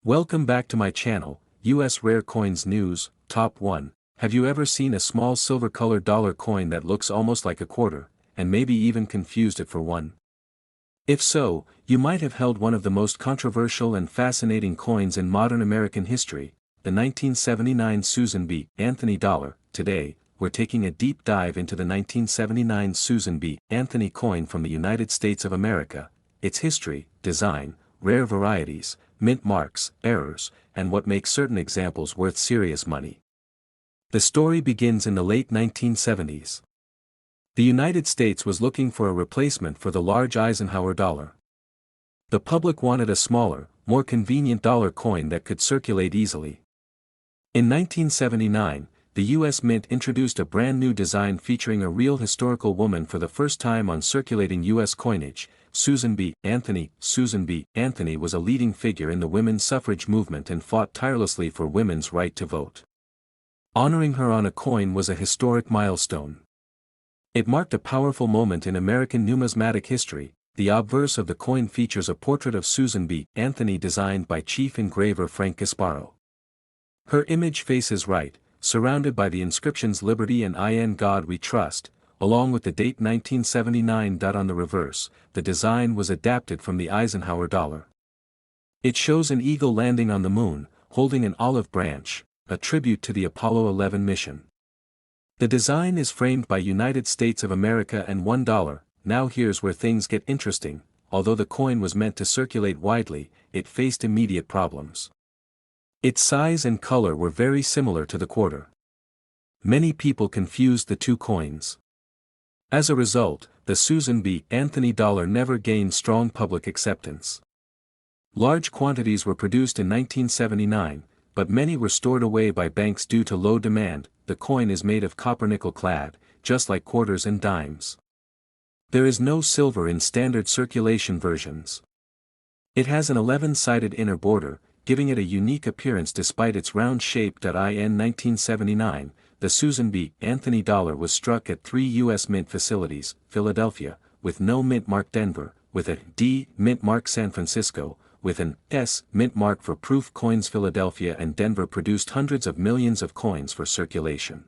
Welcome back to my channel, US Rare Coins News, Top 1. Have you ever seen a small silver-colored dollar coin that looks almost like a quarter, and maybe even confused it for one? If so, you might have held one of the most controversial and fascinating coins in modern American history, the 1979 Susan B. Anthony dollar. Today, we're taking a deep dive into the 1979 Susan B. Anthony coin from the United States of America, its history, design, rare varieties, mint marks, errors, and what makes certain examples worth serious money. The story begins in the late 1970s. The United States was looking for a replacement for the large Eisenhower dollar. The public wanted a smaller, more convenient dollar coin that could circulate easily. In 1979, the U.S. Mint introduced a brand new design featuring a real historical woman for the first time on circulating U.S. coinage, Susan B. Anthony. Susan B. Anthony was a leading figure in the women's suffrage movement and fought tirelessly for women's right to vote. Honoring her on a coin was a historic milestone. It marked a powerful moment in American numismatic history. The obverse of the coin features a portrait of Susan B. Anthony designed by chief engraver Frank Gasparo. Her image faces right, surrounded by the inscriptions Liberty and In God We Trust, along with the date 1979. On the reverse, the design was adapted from the Eisenhower dollar. It shows an eagle landing on the moon, holding an olive branch, a tribute to the Apollo 11 mission. The design is framed by United States of America and $1. Now here's where things get interesting. Although the coin was meant to circulate widely, it faced immediate problems. Its size and color were very similar to the quarter. Many people confused the two coins. As a result, the Susan B. Anthony dollar never gained strong public acceptance. Large quantities were produced in 1979, but many were stored away by banks due to low demand. The coin is made of copper-nickel clad, just like quarters and dimes. There is no silver in standard circulation versions. It has an 11-sided inner border, giving it a unique appearance despite its round shape. In 1979, the Susan B. Anthony dollar was struck at 3 U.S. Mint facilities: Philadelphia, with no mint mark; Denver, with a D mint mark; San Francisco, with an S mint mark for proof coins. Philadelphia and Denver produced hundreds of millions of coins for circulation.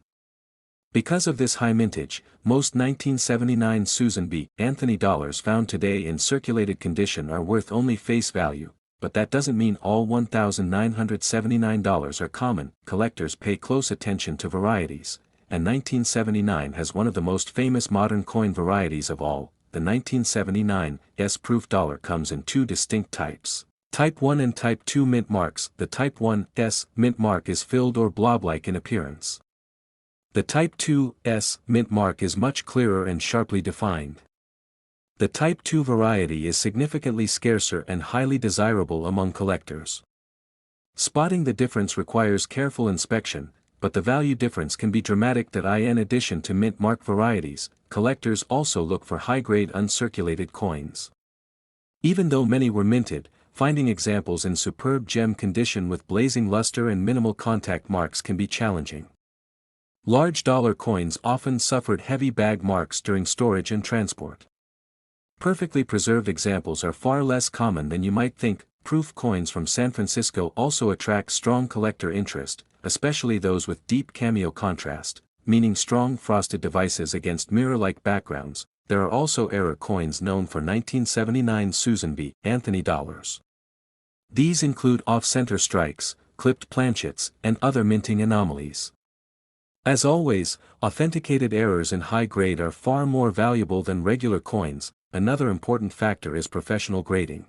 Because of this high mintage, most 1979 Susan B. Anthony dollars found today in circulated condition are worth only face value, but that doesn't mean all $1,979 are common. Collectors pay close attention to varieties, and 1979 has one of the most famous modern coin varieties of all. The 1979 S-proof dollar comes in two distinct types: Type 1 and Type 2 mint marks. The Type 1 S mint mark is filled or blob-like in appearance. The Type 2 S mint mark is much clearer and sharply defined. The Type 2 variety is significantly scarcer and highly desirable among collectors. Spotting the difference requires careful inspection, but the value difference can be dramatic. In addition to mint mark varieties, collectors also look for high-grade uncirculated coins. Even though many were minted, finding examples in superb gem condition with blazing luster and minimal contact marks can be challenging. Large dollar coins often suffered heavy bag marks during storage and transport. Perfectly preserved examples are far less common than you might think. Proof coins from San Francisco also attract strong collector interest, especially those with deep cameo contrast, meaning strong frosted devices against mirror-like backgrounds. There are also error coins known for 1979 Susan B. Anthony dollars. These include off-center strikes, clipped planchets, and other minting anomalies. As always, authenticated errors in high grade are far more valuable than regular coins. Another important factor is professional grading.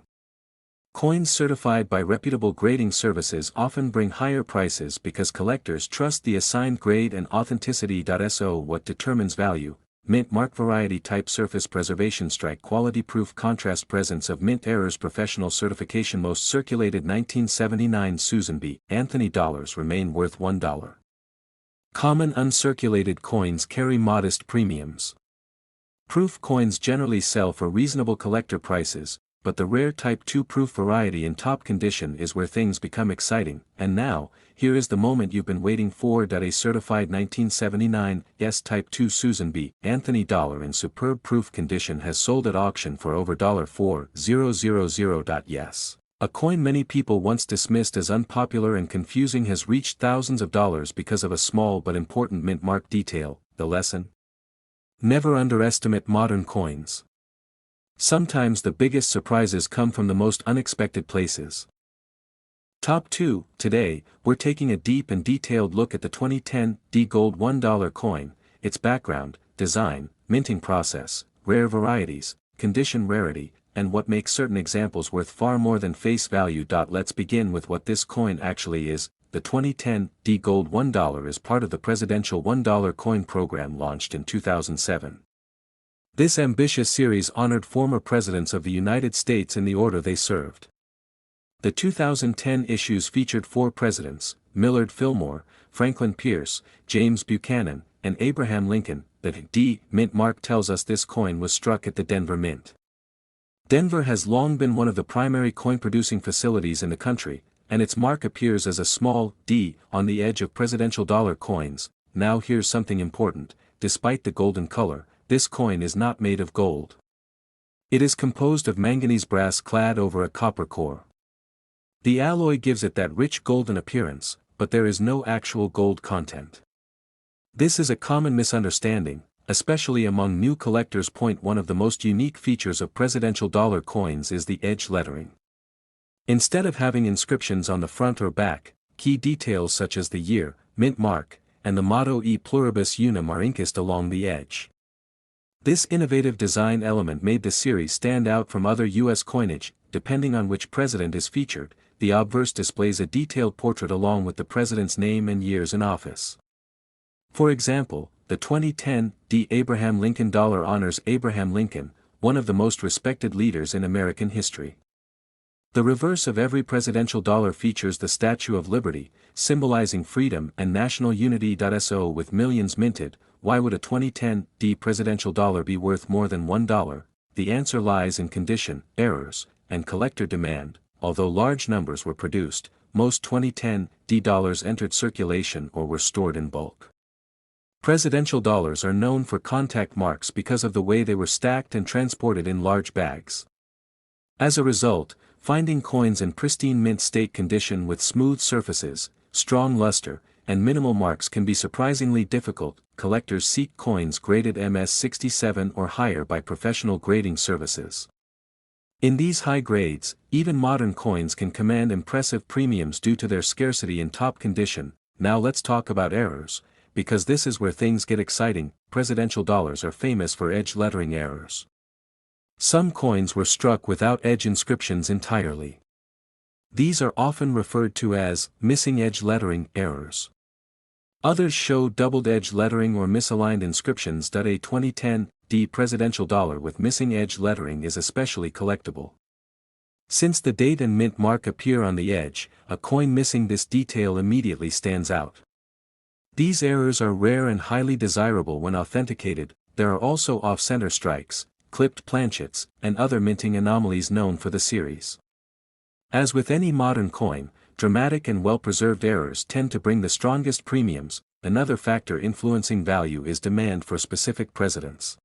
Coins certified by reputable grading services often bring higher prices because collectors trust the assigned grade and authenticity. So what determines value? Mint mark variety, type, surface preservation, strike quality, proof, contrast, presence of mint errors, professional certification. Most circulated 1979 Susan B. Anthony dollars remain worth $1. Common uncirculated coins carry modest premiums. Proof coins generally sell for reasonable collector prices, but the rare Type 2 proof variety in top condition is where things become exciting. And now, here is the moment you've been waiting for. A certified 1979 S Type 2 Susan B. Anthony dollar in superb proof condition has sold at auction for over $4,000. Yes. A coin many people once dismissed as unpopular and confusing has reached thousands of dollars because of a small but important mint mark detail. The lesson? Never underestimate modern coins. Sometimes the biggest surprises come from the most unexpected places. Top 2. Today, we're taking a deep and detailed look at the 2010 D Gold $1 coin, its background, design, minting process, rare varieties, condition rarity, and what makes certain examples worth far more than face value. Let's begin with what this coin actually is. The 2010 D Gold $1 is part of the presidential $1 coin program launched in 2007. This ambitious series honored former presidents of the United States in the order they served. The 2010 issues featured 4 presidents: Millard Fillmore, Franklin Pierce, James Buchanan, and Abraham Lincoln. The D mint mark tells us this coin was struck at the Denver Mint. Denver has long been one of the primary coin-producing facilities in the country, and its mark appears as a small D on the edge of presidential dollar coins. Now here's something important: despite the golden color, this coin is not made of gold. It is composed of manganese brass clad over a copper core. The alloy gives it that rich golden appearance, but there is no actual gold content. This is a common misunderstanding, especially among new collectors. One of the most unique features of presidential dollar coins is the edge lettering. Instead of having inscriptions on the front or back, key details such as the year, mint mark, and the motto E pluribus unum are inked along the edge. This innovative design element made the series stand out from other U.S. coinage. Depending on which president is featured, the obverse displays a detailed portrait along with the president's name and years in office. For example, the 2010 D Abraham Lincoln Dollar honors Abraham Lincoln, one of the most respected leaders in American history. The reverse of every presidential dollar features the Statue of Liberty, symbolizing freedom and national unity. So with millions minted, why would a 2010 D presidential dollar be worth more than $1? The answer lies in condition, errors, and collector demand. Although large numbers were produced, most 2010 D dollars entered circulation or were stored in bulk. Presidential dollars are known for contact marks because of the way they were stacked and transported in large bags. As a result, finding coins in pristine mint state condition with smooth surfaces, strong luster, and minimal marks can be surprisingly difficult. Collectors seek coins graded MS67 or higher by professional grading services. In these high grades, even modern coins can command impressive premiums due to their scarcity in top condition. Now let's talk about errors, because this is where things get exciting. Presidential dollars are famous for edge lettering errors. Some coins were struck without edge inscriptions entirely. These are often referred to as missing edge lettering errors. Others show doubled edge lettering or misaligned inscriptions. A 2010 D presidential dollar with missing edge lettering is especially collectible. Since the date and mint mark appear on the edge, a coin missing this detail immediately stands out. These errors are rare and highly desirable when authenticated. There are also off-center strikes, clipped planchets, and other minting anomalies known for the series. As with any modern coin, dramatic and well-preserved errors tend to bring the strongest premiums. Another factor influencing value is demand for specific presidents.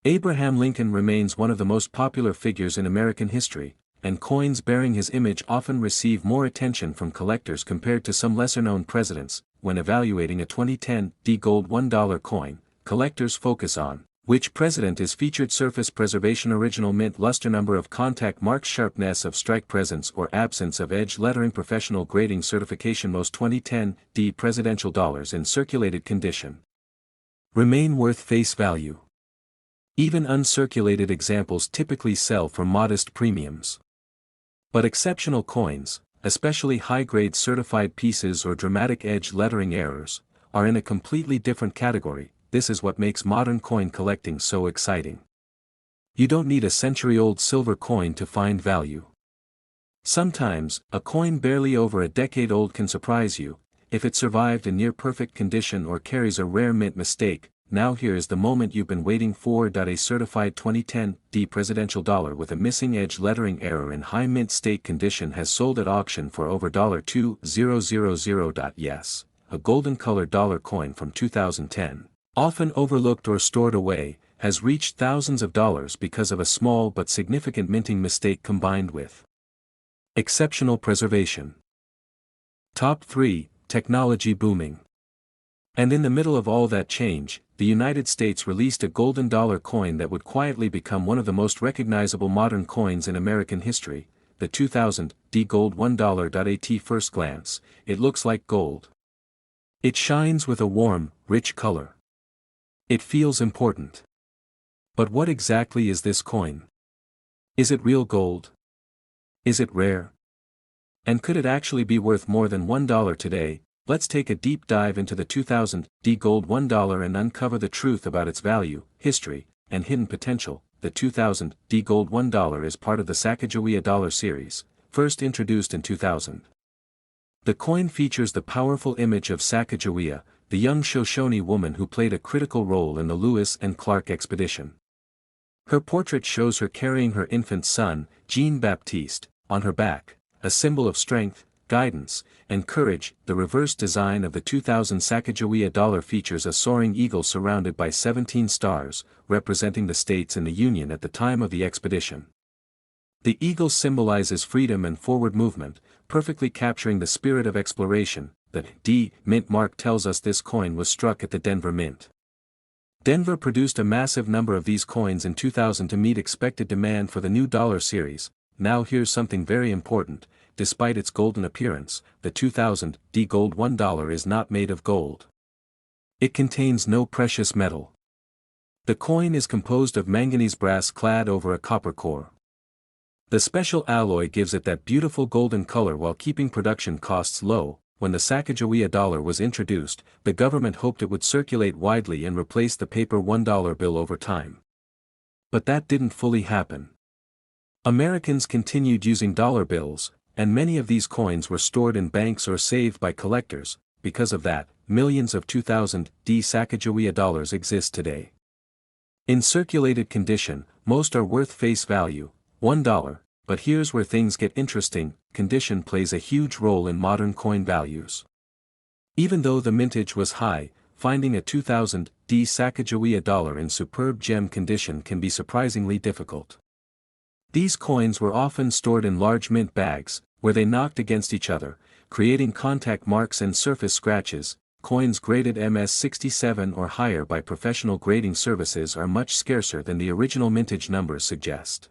Abraham Lincoln remains one of the most popular figures in American history, and coins bearing his image often receive more attention from collectors compared to some lesser-known presidents. When evaluating a 2010 D Gold $1 coin, collectors focus on which president is featured: surface preservation, original mint luster, number of contact marks, sharpness of strike, presence or absence of edge lettering, professional grading certification. Most 2010 D presidential dollars in circulated condition remain worth face value. Even uncirculated examples typically sell for modest premiums. But exceptional coins, especially high-grade certified pieces or dramatic edge lettering errors, are in a completely different category. This is what makes modern coin collecting so exciting. You don't need a century-old silver coin to find value. Sometimes, a coin barely over a decade old can surprise you, if it survived in near-perfect condition or carries a rare mint mistake. Now here is the moment you've been waiting for. A certified 2010 D presidential dollar with a missing edge lettering error in high mint state condition has sold at auction for over $2,000. Yes, a golden-colored dollar coin from 2010, often overlooked or stored away, has reached thousands of dollars because of a small but significant minting mistake combined with Exceptional preservation. Top 3, technology booming. And in the middle of all that change, the United States released a golden dollar coin that would quietly become one of the most recognizable modern coins in American history, the 2000 D Gold $1. At first glance, it looks like gold. It shines with a warm, rich color. It feels important. But what exactly is this coin? Is it real gold? Is it rare? And could it actually be worth more than $1 today? Let's take a deep dive into the 2000 D Gold $1 and uncover the truth about its value, history, and hidden potential. The 2000 D Gold $1 is part of the Sacagawea Dollar series, first introduced in 2000. The coin features the powerful image of Sacagawea, the young Shoshone woman who played a critical role in the Lewis and Clark expedition. Her portrait shows her carrying her infant son, Jean-Baptiste, on her back, a symbol of strength, guidance, and courage. The reverse design of the 2000 Sacagawea Dollar features a soaring eagle surrounded by 17 stars, representing the states in the Union at the time of the expedition. The eagle symbolizes freedom and forward movement, perfectly capturing the spirit of exploration. The D Mint mark tells us this coin was struck at the Denver Mint. Denver produced a massive number of these coins in 2000 to meet expected demand for the new dollar series. Now here's something very important: despite its golden appearance, the 2000 D Gold $1 is not made of gold. It contains no precious metal. The coin is composed of manganese brass clad over a copper core. The special alloy gives it that beautiful golden color while keeping production costs low. When the Sacagawea dollar was introduced, the government hoped it would circulate widely and replace the paper $1 bill over time. But that didn't fully happen. Americans continued using dollar bills, and many of these coins were stored in banks or saved by collectors. Because of that, millions of 2000 D Sacagawea dollars exist today. In circulated condition, most are worth face value, $1, but here's where things get interesting: condition plays a huge role in modern coin values. Even though the mintage was high, finding a 2000 D Sacagawea dollar in superb gem condition can be surprisingly difficult. These coins were often stored in large mint bags, where they knocked against each other, creating contact marks and surface scratches. Coins graded MS67 or higher by professional grading services are much scarcer than the original mintage numbers suggest.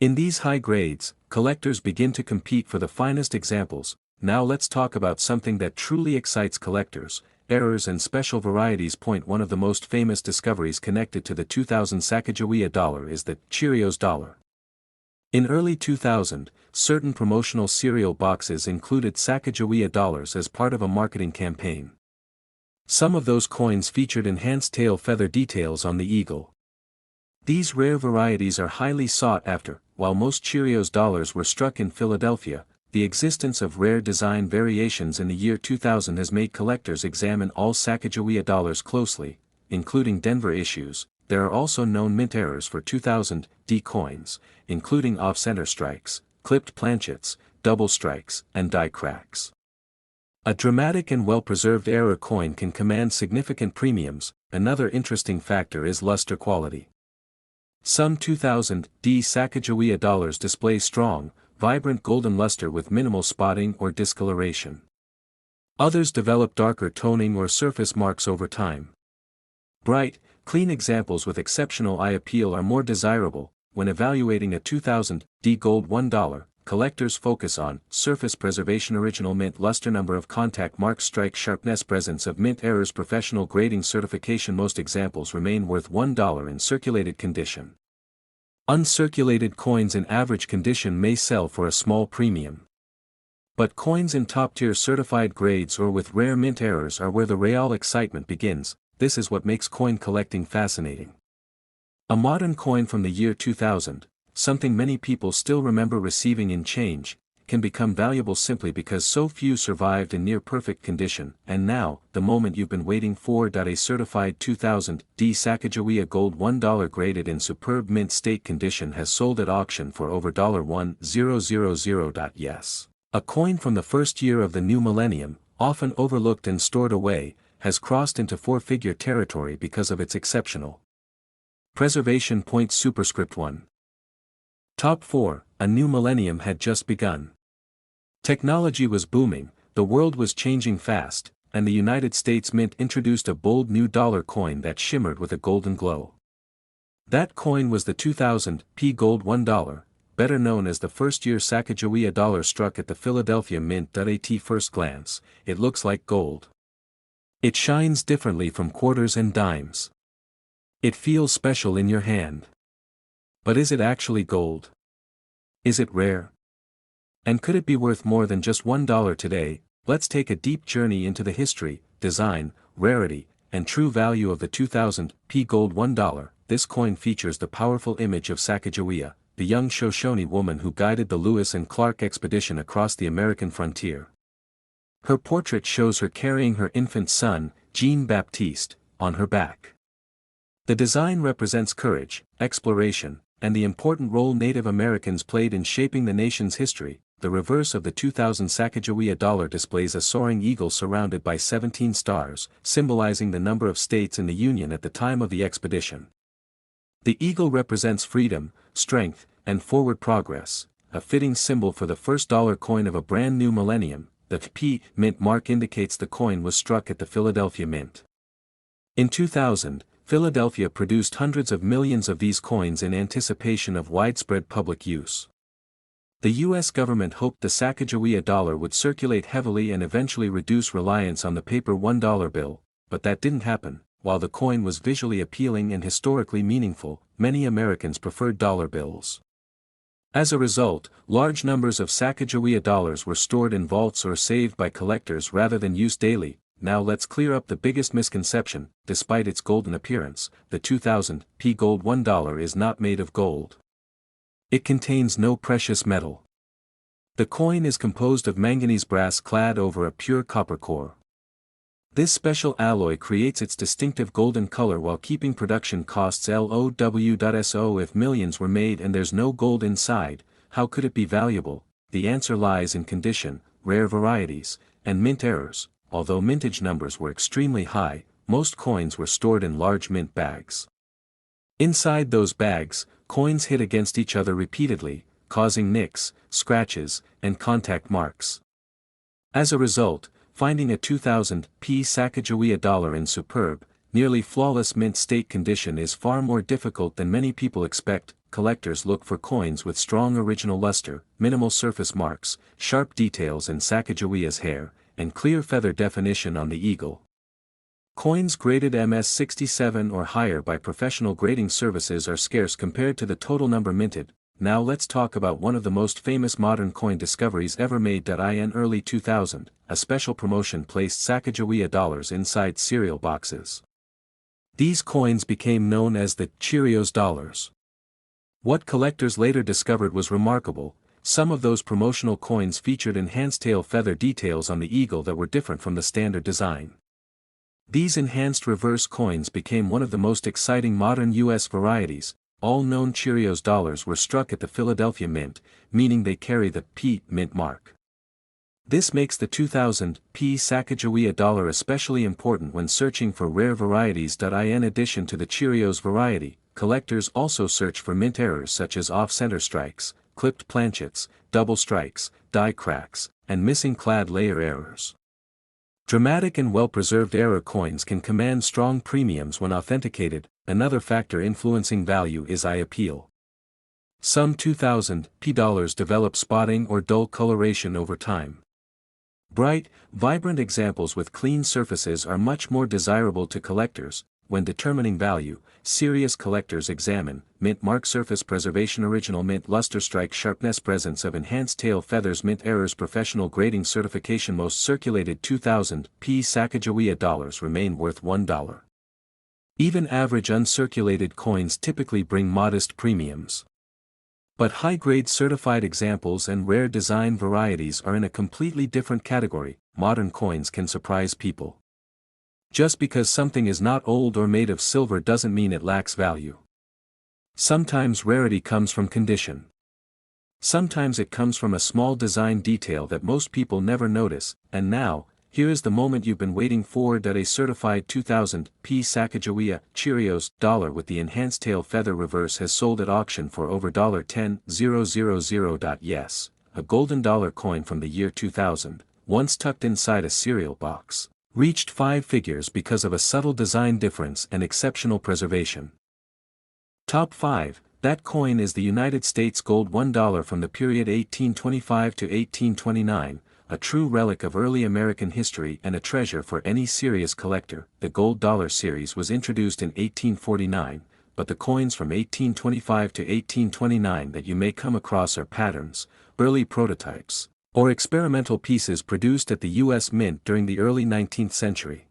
In these high grades, collectors begin to compete for the finest examples. Now let's talk about something that truly excites collectors: errors and special varieties. One of the most famous discoveries connected to the 2000 Sacagawea dollar is the Cheerios Dollar. In early 2000, certain promotional cereal boxes included Sacagawea dollars as part of a marketing campaign. Some of those coins featured enhanced tail feather details on the eagle. These rare varieties are highly sought after. While most Cheerios dollars were struck in Philadelphia, the existence of rare design variations in the year 2000 has made collectors examine all Sacagawea dollars closely, including Denver issues. There are also known mint errors for 2000 D coins, including off-center strikes, clipped planchets, double strikes, and die cracks. A dramatic and well-preserved error coin can command significant premiums. Another interesting factor is luster quality. Some 2000 D Sacagawea dollars display strong, vibrant golden luster with minimal spotting or discoloration. Others develop darker toning or surface marks over time. Bright, clean examples with exceptional eye appeal are more desirable. When evaluating a 2000 D Gold $1, collectors focus on surface preservation, original mint luster, number of contact marks, strike sharpness, presence of mint errors, professional grading certification. Most examples remain worth $1 in circulated condition. Uncirculated coins in average condition may sell for a small premium. But coins in top-tier certified grades or with rare mint errors are where the real excitement begins. This is what makes coin collecting fascinating. A modern coin from the year 2000, something many people still remember receiving in change, can become valuable simply because so few survived in near-perfect condition. And now, the moment you've been waiting for. A certified 2000 D Sacagawea Gold $1 graded in superb mint state condition has sold at auction for over $1,000. Yes. A coin from the first year of the new millennium, often overlooked and stored away, has crossed into four-figure territory because of its exceptional preservation. Superscript 1. Top 4, a new millennium had just begun. Technology was booming, the world was changing fast, and the United States Mint introduced a bold new dollar coin that shimmered with a golden glow. That coin was the 2000 P Gold $1, better known as the first-year Sacagawea dollar struck at the Philadelphia Mint. At first glance, it looks like gold. It shines differently from quarters and dimes. It feels special in your hand. But is it actually gold? Is it rare? And could it be worth more than just $1 today? Let's take a deep journey into the history, design, rarity, and true value of the 2000 P Gold $1. This coin features the powerful image of Sacagawea, the young Shoshone woman who guided the Lewis and Clark expedition across the American frontier. Her portrait shows her carrying her infant son, Jean-Baptiste, on her back. The design represents courage, exploration, and the important role Native Americans played in shaping the nation's history. The reverse of the 2000 Sacagawea dollar displays a soaring eagle surrounded by 17 stars, symbolizing the number of states in the Union at the time of the expedition. The eagle represents freedom, strength, and forward progress, a fitting symbol for the first dollar coin of a brand new millennium. The P Mint mark indicates the coin was struck at the Philadelphia Mint. In 2000, Philadelphia produced hundreds of millions of these coins in anticipation of widespread public use. The U.S. government hoped the Sacagawea dollar would circulate heavily and eventually reduce reliance on the paper $1 bill, but that didn't happen. While the coin was visually appealing and historically meaningful, many Americans preferred dollar bills. As a result, large numbers of Sacagawea dollars were stored in vaults or saved by collectors rather than used daily. Now let's clear up the biggest misconception. Despite its golden appearance, the 2000 P Gold $1 is not made of gold. It contains no precious metal. The coin is composed of manganese brass clad over a pure copper core. This special alloy creates its distinctive golden color while keeping production costs low. So if millions were made and there's no gold inside, how could it be valuable? The answer lies in condition, rare varieties, and mint errors. Although mintage numbers were extremely high, most coins were stored in large mint bags. Inside those bags, coins hit against each other repeatedly, causing nicks, scratches, and contact marks. As a result, finding a 2000 P Sacagawea dollar in superb, nearly flawless mint state condition is far more difficult than many people expect. Collectors look for coins with strong original luster, minimal surface marks, sharp details in Sacagawea's hair, and clear feather definition on the eagle. Coins graded MS67 or higher by professional grading services are scarce compared to the total number minted. Now let's talk about one of the most famous modern coin discoveries ever made. In early 2000, a special promotion placed Sacagawea dollars inside cereal boxes. These coins became known as the Cheerios Dollars. What collectors later discovered was remarkable. Some of those promotional coins featured enhanced tail feather details on the eagle that were different from the standard design. These enhanced reverse coins became one of the most exciting modern U.S. varieties. All known Cheerios dollars were struck at the Philadelphia Mint, meaning they carry the P Mint mark. This makes the 2000 P Sacagawea dollar especially important when searching for rare varieties. In addition to the Cheerios variety, collectors also search for mint errors such as off-center strikes, clipped planchets, double strikes, die cracks, and missing clad layer errors. Dramatic and well-preserved error coins can command strong premiums when authenticated. Another factor influencing value is eye appeal. Some 2000 P dollars develop spotting or dull coloration over time. Bright, vibrant examples with clean surfaces are much more desirable to collectors. When determining value, serious collectors examine mint mark, surface preservation, original mint luster, strike sharpness, presence of enhanced tail feathers, mint errors, professional grading certification. Most circulated 2000 P Sacagawea dollars remain worth $1. Even average uncirculated coins typically bring modest premiums. But high-grade certified examples and rare design varieties are in a completely different category. Modern coins can surprise people. Just because something is not old or made of silver doesn't mean it lacks value. Sometimes rarity comes from condition. Sometimes it comes from a small design detail that most people never notice. And now, Here is the moment you've been waiting for. A certified 2000p Sacagawea Cheerios Dollar with the enhanced tail feather reverse has sold at auction for over $10,000. Yes, a golden dollar coin from the year 2000, once tucked inside a cereal box, reached 5 figures because of a subtle design difference and exceptional preservation. Top 5. That coin is the United States gold $1 from the period 1825 to 1829, a true relic of early American history and a treasure for any serious collector. The gold dollar series was introduced in 1849, but the coins from 1825 to 1829 that you may come across are patterns, early prototypes, or experimental pieces produced at the U.S. Mint during the early 19th century.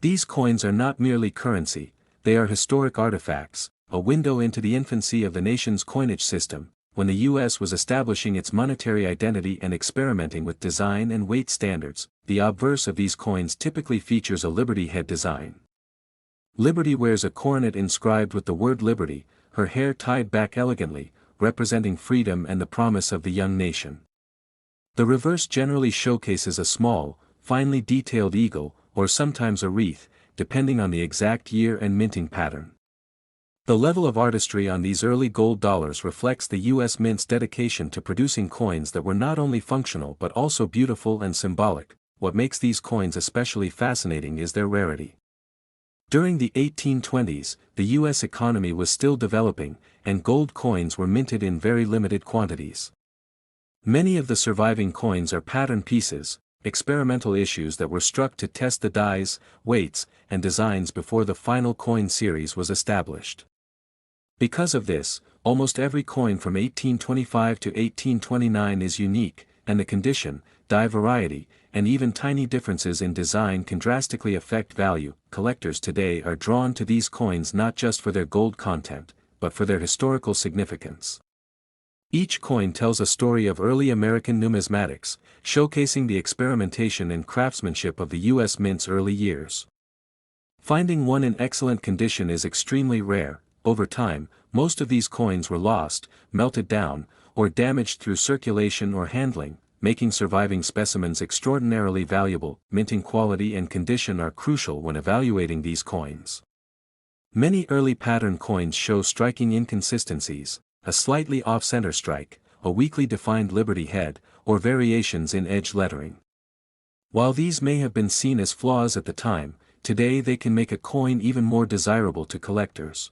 These coins are not merely currency, they are historic artifacts, a window into the infancy of the nation's coinage system, when the U.S. was establishing its monetary identity and experimenting with design and weight standards. The obverse of these coins typically features a Liberty head design. Liberty wears a coronet inscribed with the word Liberty, her hair tied back elegantly, representing freedom and the promise of the young nation. The reverse generally showcases a small, finely detailed eagle, or sometimes a wreath, depending on the exact year and minting pattern. The level of artistry on these early gold dollars reflects the U.S. Mint's dedication to producing coins that were not only functional but also beautiful and symbolic. What makes these coins especially fascinating is their rarity. During the 1820s, the U.S. economy was still developing, and gold coins were minted in very limited quantities. Many of the surviving coins are pattern pieces, experimental issues that were struck to test the dies, weights, and designs before the final coin series was established. Because of this, almost every coin from 1825 to 1829 is unique, and the condition, die variety, and even tiny differences in design can drastically affect value. Collectors today are drawn to these coins not just for their gold content, but for their historical significance. Each coin tells a story of early American numismatics, showcasing the experimentation and craftsmanship of the U.S. Mint's early years. Finding one in excellent condition is extremely rare. Over time, most of these coins were lost, melted down, or damaged through circulation or handling, making surviving specimens extraordinarily valuable. Minting quality and condition are crucial when evaluating these coins. Many early pattern coins show striking inconsistencies, a slightly off-center strike, a weakly defined Liberty head, or variations in edge lettering. While these may have been seen as flaws at the time, today they can make a coin even more desirable to collectors.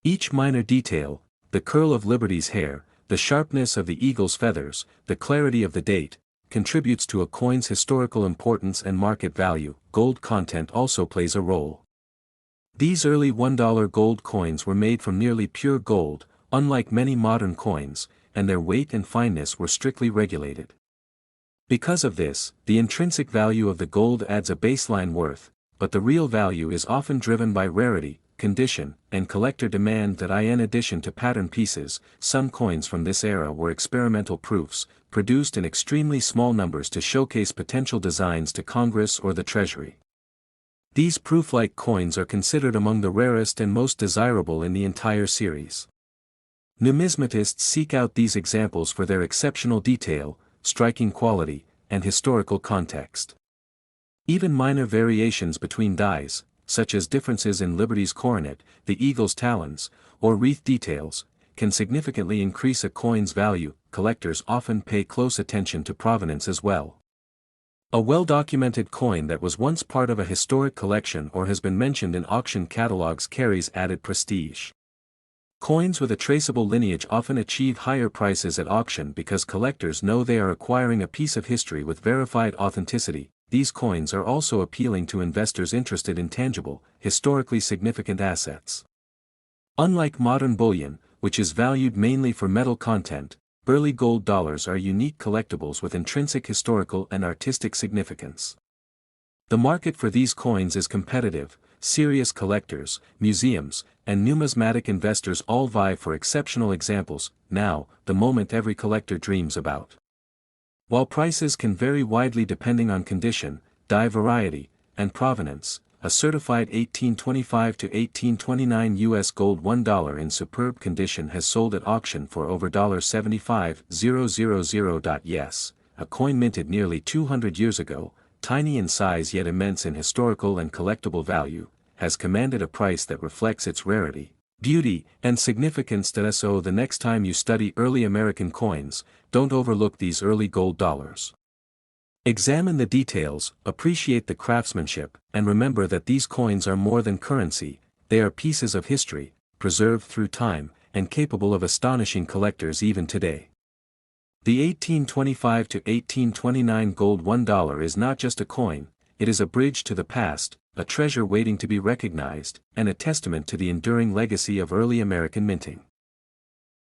Each minor detail, the curl of Liberty's hair, the sharpness of the eagle's feathers, the clarity of the date, contributes to a coin's historical importance and market value. Gold content also plays a role. These early $1 gold coins were made from nearly pure gold, unlike many modern coins, and their weight and fineness were strictly regulated. Because of this, the intrinsic value of the gold adds a baseline worth, but the real value is often driven by rarity, condition, and collector demand. In addition to pattern pieces, some coins from this era were experimental proofs, produced in extremely small numbers to showcase potential designs to Congress or the Treasury. These proof-like coins are considered among the rarest and most desirable in the entire series. Numismatists seek out these examples for their exceptional detail, striking quality, and historical context. Even minor variations between dies, such as differences in Liberty's coronet, the eagle's talons, or wreath details, can significantly increase a coin's value. Collectors often pay close attention to provenance as well. A well-documented coin that was once part of a historic collection or has been mentioned in auction catalogs carries added prestige. Coins with a traceable lineage often achieve higher prices at auction because collectors know they are acquiring a piece of history with verified authenticity. These coins are also appealing to investors interested in tangible, historically significant assets. Unlike modern bullion, which is valued mainly for metal content, early gold dollars are unique collectibles with intrinsic historical and artistic significance. The market for these coins is competitive. Serious collectors, museums, and numismatic investors all vie for exceptional examples. Now, the moment every collector dreams about. While prices can vary widely depending on condition, die variety, and provenance, a certified 1825 to 1829 U.S. gold $1 in superb condition has sold at auction for over $75,000. Yes, a coin minted nearly 200 years ago, tiny in size yet immense in historical and collectible value, has commanded a price that reflects its rarity, beauty, and significance. So the next time you study early American coins, don't overlook these early gold dollars. Examine the details, appreciate the craftsmanship, and remember that these coins are more than currency, they are pieces of history, preserved through time, and capable of astonishing collectors even today. The 1825 to 1829 gold $1 is not just a coin, it is a bridge to the past, a treasure waiting to be recognized, and a testament to the enduring legacy of early American minting.